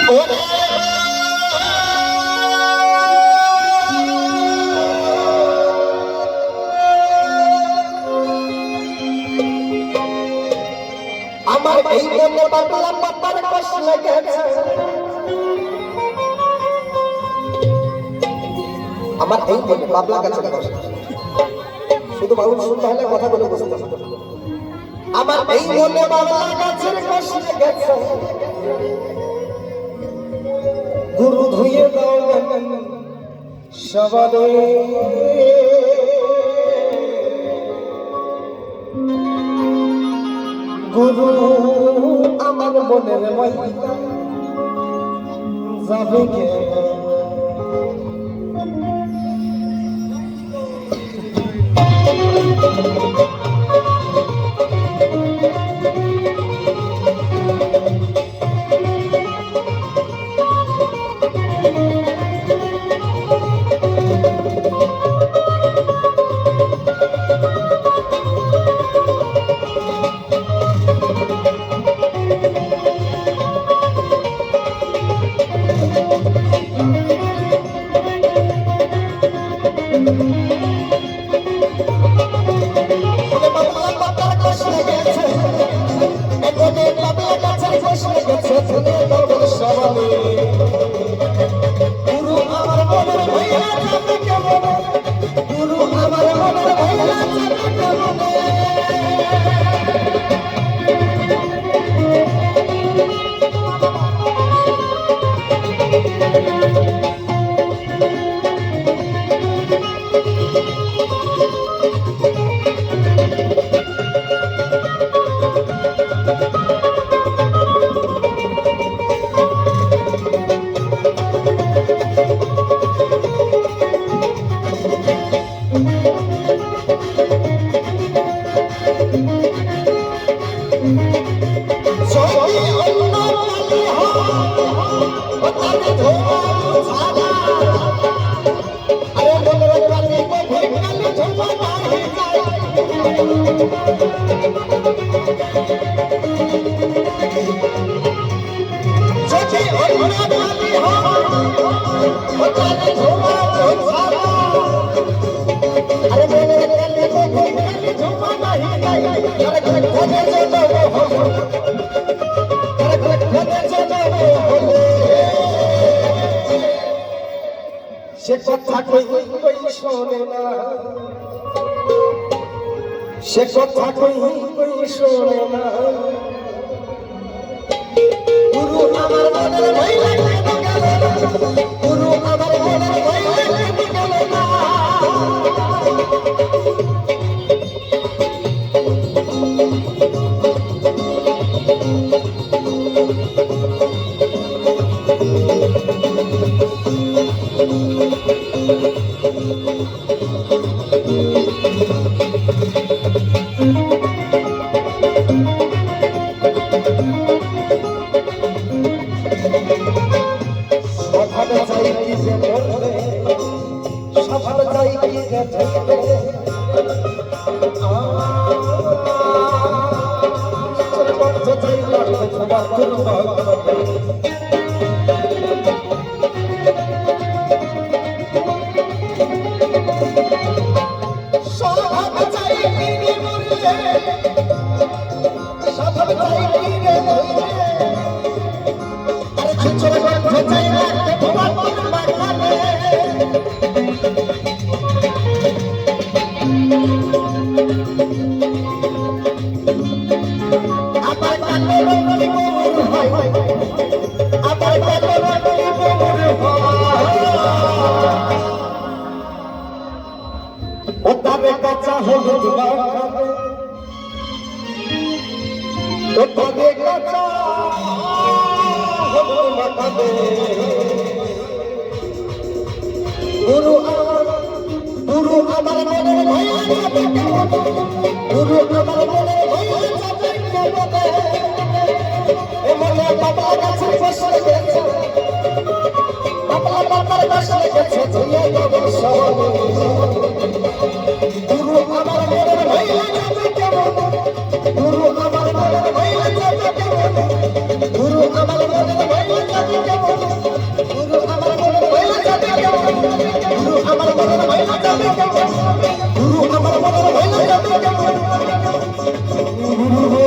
আমার এই মনে বাবলা পাতার কষ্ট লেগেছে, আমার এই মনে বাবলা গাছের কষ্ট। শুধু বাবু শুনতে হলে কথা বলে বুঝতে হবে। আমার এই মনে বাবলা গাছের কষ্ট লেগেছে, গুরু ধুয়ে দাও সবারে, গুরু আমার মনের ময়লা যাবে কে। সে কথা কই শোনে না, সে কথা কই শোনে না, গুরু আমার মনের ময়লা গেল, গুরু আমার মনের ময়লা গেল না। গুরু আমার মনের ময়লা যাবে কেমনে, গুরু আমার মনের ময়লা যাবে কেমনে, এমনে বাবা গাছে বসে গেছে, বাবা বাবার বসে গেছে ধুয়ে যাবে সবাই। গুরু আমার মনের ময়লা যাবে কেমনে, গুরু আমার মনের ময়লা যাবে কেমনে, গুরু আমার মনের ময়লা যাবে কেমন গুরু আমার মনে হইলে যাবে কেমন গুরু আমার মনে হইলে যাবে কেমন গুরু আমার মনে হইলে যাবে কেমন গুরু